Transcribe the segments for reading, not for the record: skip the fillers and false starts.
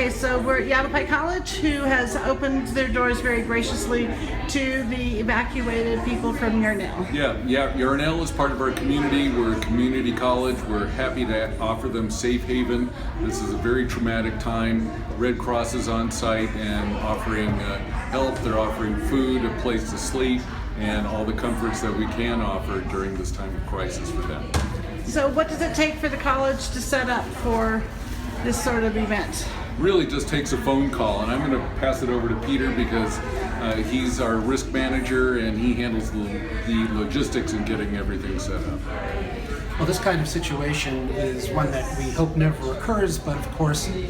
Okay, so we're at Yavapai College, who has opened their doors very graciously to the evacuated people from Yarnell. Yeah, Yarnell is part of our community. We're a community college. We're happy to offer them safe haven. This is a very traumatic time. Red Cross is on site and offering help. They're offering food, a place to sleep, and all the comforts that we can offer during this time of crisis for them. So what does it take for the college to set up for this sort of event? Really just takes a phone call, and I'm going to pass it over to Peter because he's our risk manager and he handles the logistics in getting everything set up. Well, this kind of situation is one that we hope never occurs, but of course it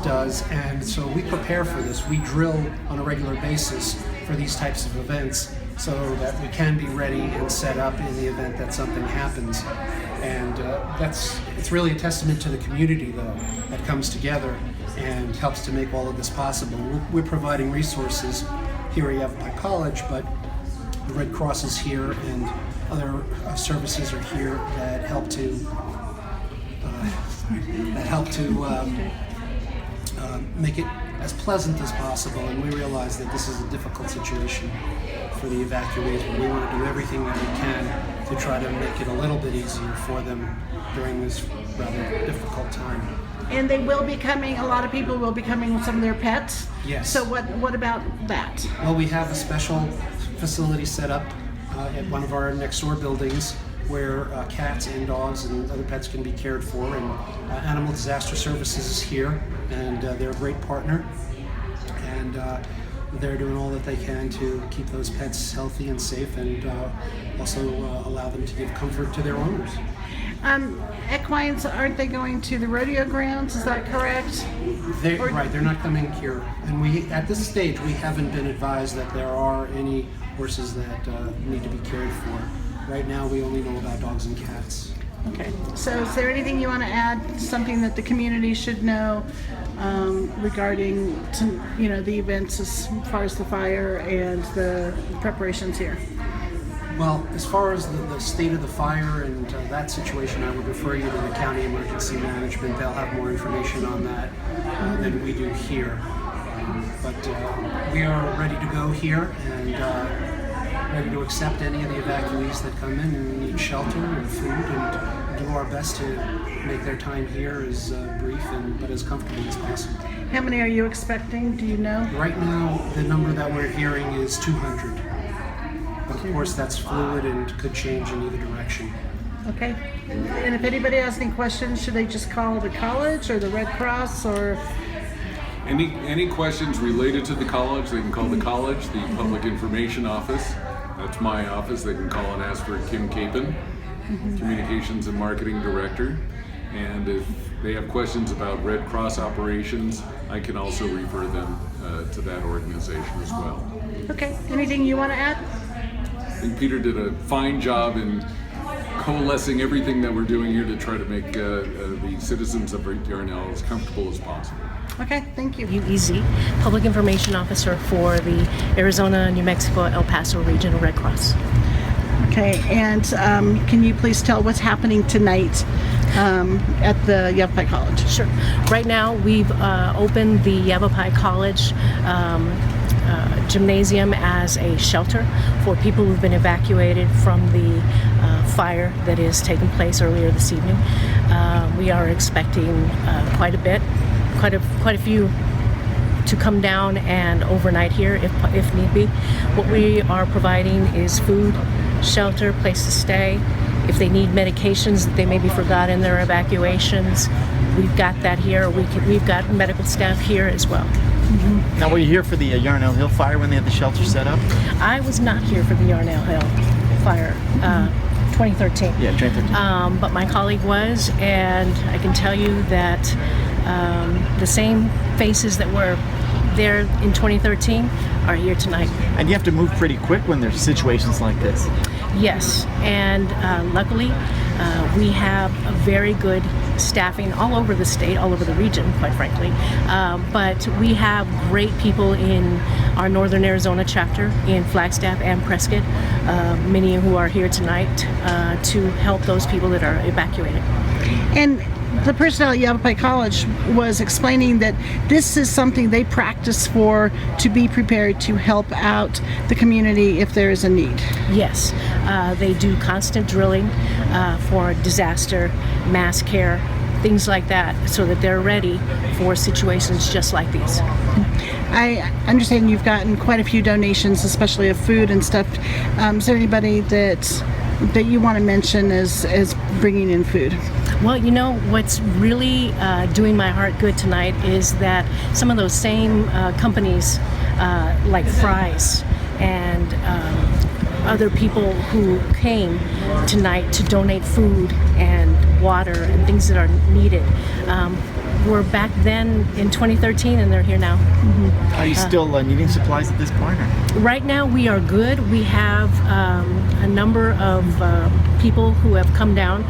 does, and so we prepare for this. We drill on a regular basis for these types of events so that we can be ready and set up in the event that something happens. And it's really a testament to the community, though, that comes together and helps to make all of this possible. We're providing resources here at Yavapai College, but the Red Cross is here and other services are here that help to make it as pleasant as possible. And we realize that this is a difficult situation for the evacuees, but we want to do everything that we can to try to make it a little bit easier for them during this rather difficult time. And they will be coming, a lot of people will be coming with some of their pets? Yes. So what about that? Well, we have a special facility set up at one of our next door buildings where cats and dogs and other pets can be cared for, and Animal Disaster Services is here, and they're a great partner, and they're doing all that they can to keep those pets healthy and safe, and also allow them to give comfort to their owners. Equines, aren't they going to the rodeo grounds? Is that correct? Right, they're not coming here. And at this stage, we haven't been advised that there are any horses that need to be cared for. Right now, we only know about dogs and cats. Okay. So is there anything you want to add, something that the community should know regarding the events as far as the fire and the preparations here? Well, as far as the state of the fire and that situation, I would refer you to the County Emergency Management. They'll have more information on that than we do here. But we are ready to go here and ready to accept any of the evacuees that come in and need shelter and food, and do our best to make their time here as brief but as comfortable as possible. How many are you expecting? Do you know? Right now, the number that we're hearing is 200. But of course, that's fluid and could change in either direction. Okay. And if anybody has any questions, should they just call the college or the Red Cross or? Any questions related to the college, they can call the college, the Public Information Office. That's my office. They can call and ask for Kim Capon, Communications and Marketing Director. And if they have questions about Red Cross operations, I can also refer them to that organization as well. Okay. Anything you want to add? I think Peter did a fine job in coalescing everything that we're doing here to try to make the citizens of Yarnell as comfortable as possible. Okay, thank you. UEZ, Public Information Officer for the Arizona, New Mexico, El Paso Regional Red Cross. Okay, and can you please tell what's happening tonight at the Yavapai College? Sure. Right now, we've opened the Yavapai College gymnasium as a shelter for people who've been evacuated from the fire that is taking place earlier this evening. We are expecting quite a few to come down and overnight here if need be. What we are providing is food, shelter, place to stay. If they need medications that they maybe forgot in their evacuations, we've got that here. We've got medical staff here as well. Mm-hmm. Now, were you here for the Yarnell Hill fire when they had the shelter set up? I was not here for the Yarnell Hill fire, 2013. Yeah, 2013. But my colleague was, and I can tell you that the same faces that were there in 2013 are here tonight. And you have to move pretty quick when there's situations like this. Yes, and luckily we have a very good staffing all over the state, all over the region, quite frankly. But we have great people in our Northern Arizona chapter in Flagstaff and Prescott, many who are here tonight to help those people that are evacuated. And the person at Yavapai College was explaining that this is something they practice for to be prepared to help out the community if there is a need. Yes, they do constant drilling for disaster, mass care, things like that, so that they're ready for situations just like these. I understand you've gotten quite a few donations, especially of food and stuff. Is there anybody that you want to mention as bringing in food? Well, you know, what's really doing my heart good tonight is that some of those same companies like Fry's and other people who came tonight to donate food and water and things that are needed were back then in 2013, and they're here now. Are you still needing supplies at this point? Or? Right now we are good. We have a number of people who have come down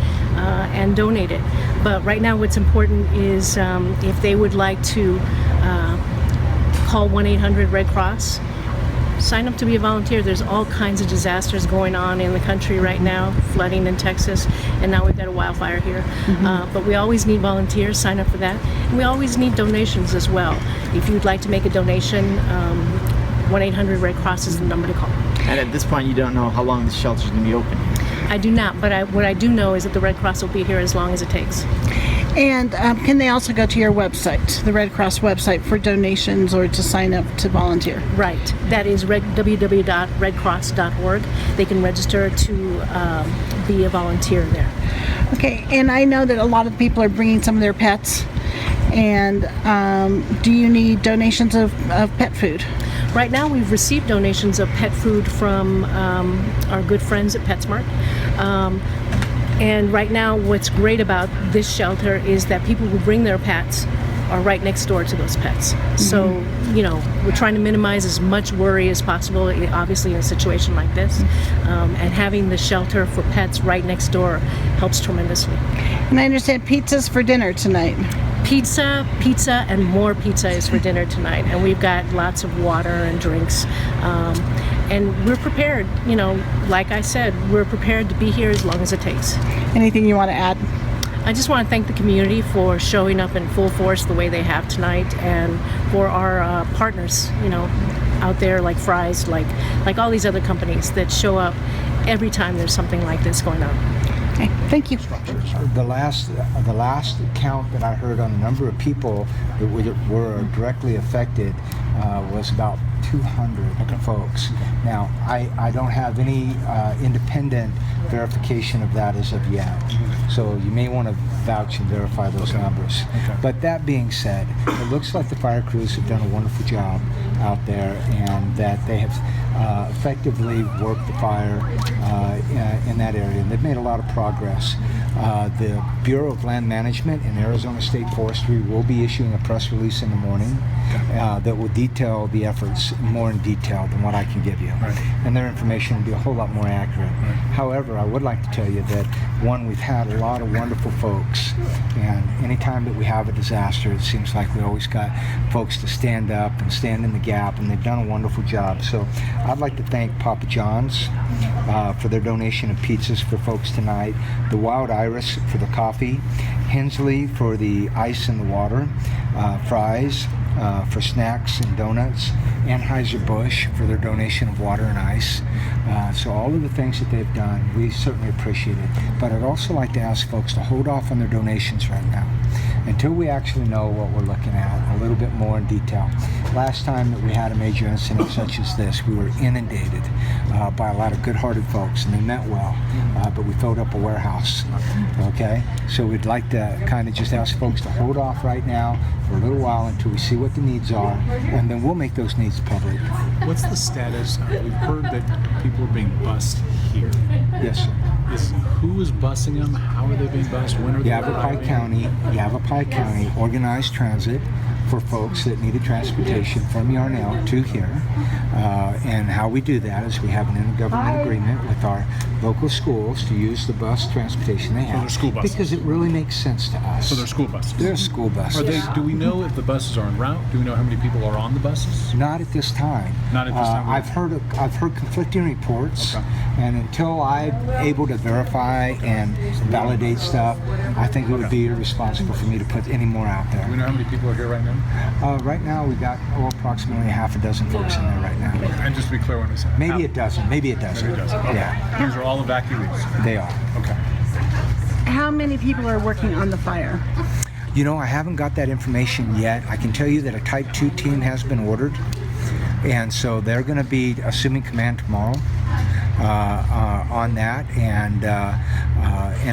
and donated. But right now what's important is if they would like to call 1-800-RED Cross, sign up to be a volunteer. There's all kinds of disasters going on in the country right now, flooding in Texas, and now we've got a wildfire here. But we always need volunteers. Sign up for that. And we always need donations as well. If you'd like to make a donation, 1-800-RED Cross is the number to call. And at this point, you don't know how long the shelter's going to be open. I do not, but what I do know is that the Red Cross will be here as long as it takes. And can they also go to your website, the Red Cross website, for donations or to sign up to volunteer? Right. That is www.redcross.org. They can register to be a volunteer there. Okay, and I know that a lot of people are bringing some of their pets. And do you need donations of pet food? Right now we've received donations of pet food from our good friends at PetSmart. And right now what's great about this shelter is that people who bring their pets are right next door to those pets. So, you know, we're trying to minimize as much worry as possible, obviously in a situation like this. And having the shelter for pets right next door helps tremendously. And I understand pizza's for dinner tonight. Pizza, and more pizza is for dinner tonight. And we've got lots of water and drinks. And we're prepared, you know, like I said, we're prepared to be here as long as it takes. Anything you want to add? I just want to thank the community for showing up in full force the way they have tonight, and for our partners, you know, out there like Fry's, like all these other companies that show up every time there's something like this going on. Okay, thank you. The last count that I heard on the number of people that were directly affected was about 200 folks. Now, I don't have any independent verification of that as of yet. So you may want to vouch and verify those numbers. But that being said, it looks like the fire crews have done a wonderful job out there, and that they have effectively worked the fire in that area, and they've made a lot of progress. The Bureau of Land Management and Arizona State Forestry will be issuing a press release in the morning that will detail the efforts more in detail than what I can give you. And their information will be a whole lot more accurate. However, I would like to tell you that, one, we've had a lot of wonderful folks, and anytime that we have a disaster, it seems like we always got folks to stand up and stand in the gap, and they've done a wonderful job. So I'd like to thank Papa John's for their donation of pizzas for folks tonight, the Wild Iris for the coffee, Hensley for the ice and the water, Fry's for snacks and donuts, Anheuser-Busch for their donation of water and ice. So all of the things that they've done, we certainly appreciate it. But I'd also like to ask folks to hold off on their donations right now until we actually know what we're looking at a little bit more in detail. Last time that we had a major incident such as this, we were inundated by a lot of good-hearted folks, and they meant well, but we filled up a warehouse. Okay, so we'd like to kind of just ask folks to hold off right now for a little while until we see what the needs are, and then we'll make those needs public. What's the status? We've heard that people are being bused here. Yes, sir. Who is busing them? How are they being bused? When are they Yavapai County Organized Transit for folks that needed transportation from Yarnell to here. And how we do that is we have an intergovernmental agreement with our local schools to use the bus transportation they have. they're school buses. Because it really makes sense to us. So they're school buses. They're school buses. Are they? Do we know if the buses are en route? Do we know how many people are on the buses? Not at this time. Not at this time. I've heard conflicting reports, Okay. and until I'm able to verify and validate stuff, I think it would be irresponsible for me to put any more out Do we there. know how many people are here right now? Right now, we got approximately half a dozen folks in there right now. And just to be clear when I say Maybe a dozen. Maybe a dozen. Maybe a dozen. Okay. Yeah, These are all evacuees. they are. Okay. How many people are working on the fire? You know, I haven't got that information yet. I can tell you that a Type 2 team has been ordered, and so they're going to be assuming command tomorrow on that, and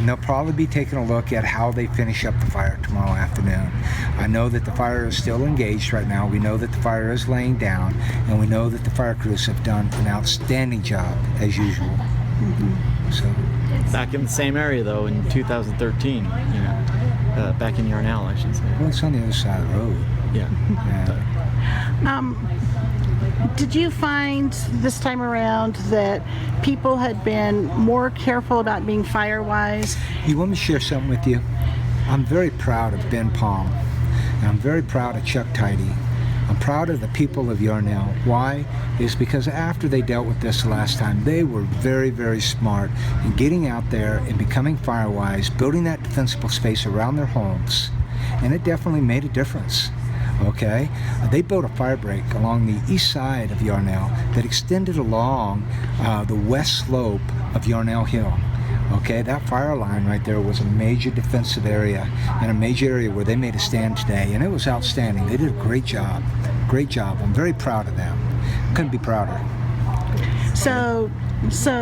they'll probably be taking a look at how they finish up the fire tomorrow afternoon. I know that the fire is still engaged right now. We know that the fire is laying down, and we know that the fire crews have done an outstanding job as usual. So. Back in the same area though in 2013, back in Yarnell, I should say. Well, it's on the other side of the road. Yeah. Yeah. Did you find this time around that people had been more careful about being fire-wise? You want me to share something with you? I'm very proud of Ben Palm, and I'm very proud of Chuck Tidy. I'm proud of the people of Yarnell. Why? Is because after they dealt with this the last time, they were very, very smart in getting out there and becoming fire-wise, building that defensible space around their homes, and it definitely made a difference. Okay, they built a fire break along the east side of Yarnell that extended along the west slope of Yarnell Hill. Okay, that fire line right there was a major defensive area and a major area where they made a stand today, and it was outstanding. They did a great job. Great job. I'm very proud of them. Couldn't be prouder. So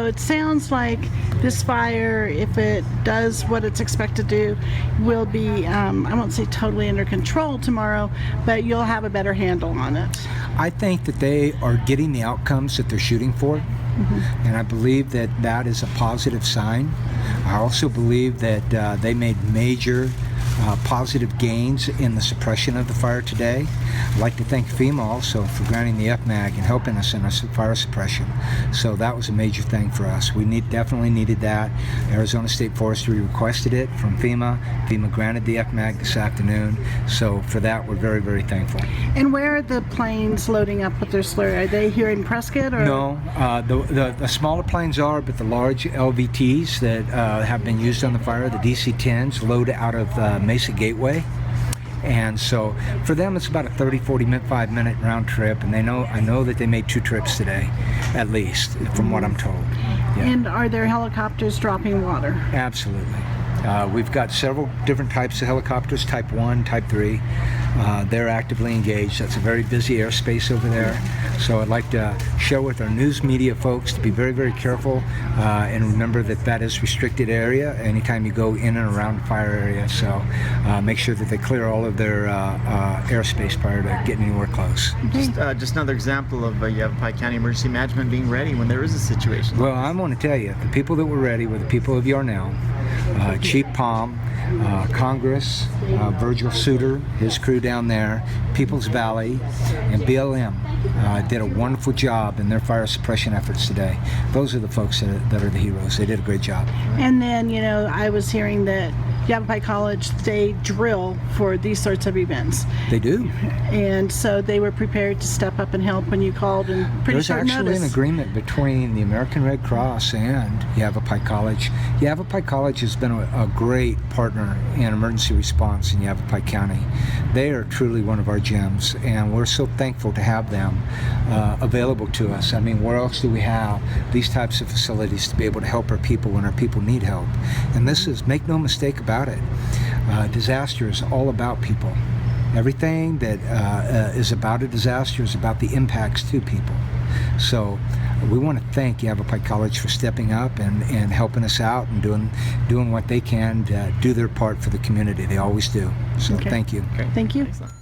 it sounds like this fire, if it does what it's expected to do, will be, I won't say totally under control tomorrow, but you'll have a better handle on it. I think that they are getting the outcomes that they're shooting for, and I believe that that is a positive sign. I also believe that they made major positive gains in the suppression of the fire today. I'd like to thank FEMA also for granting the FMAG and helping us in our fire suppression. So that was a major thing for us. We definitely needed that. Arizona State Forestry requested it from FEMA. FEMA granted the FMAG this afternoon. So for that, we're very, very thankful. And where are the planes loading up with their slurry? Are they here in Prescott? Or? No, the smaller planes are, but the large LVTs that have been used on the fire, the DC-10s, load out of Mesa Gateway. And so for them, it's about a 45-minute round trip, and I know that they made 2 trips today, at least, from what I'm told. Yeah. And are there helicopters dropping water? Absolutely. We've got several different types of helicopters, Type 1, Type 3. They're actively engaged. That's a very busy airspace over there. So I'd like to share with our news media folks to be very, very careful and remember that that is restricted area anytime you go in and around the fire area. So make sure that they clear all of their airspace prior to getting anywhere close. Just another example of Yavapai County Emergency Management being ready when there is a situation. Well, I want to tell you, the people that were ready were the people of Yarnell, Chief Palm, Congress, Virgil Suter, his crew down there, Peoples Valley, and BLM did a wonderful job in their fire suppression efforts today. Those are the folks that are the heroes. They did a great job. And then, I was hearing that Yavapai College, they drill for these sorts of events. They do. And so they were prepared to step up and help when you called in pretty There's short actually notice. an agreement between the American Red Cross and Yavapai College. Yavapai College has been a great partner in emergency response in Yavapai County. They are truly one of our gems, and we're so thankful to have them available to us. I mean, where else do we have these types of facilities to be able to help our people when our people need help? And this is, make no mistake about it, disaster is all about people. Everything that is about a disaster is about the impacts to people. So we want to thank Yavapai College for stepping up and helping us out and doing what they can to do their part for the community. They always do. So Okay. thank you. Okay. Thank you. Excellent.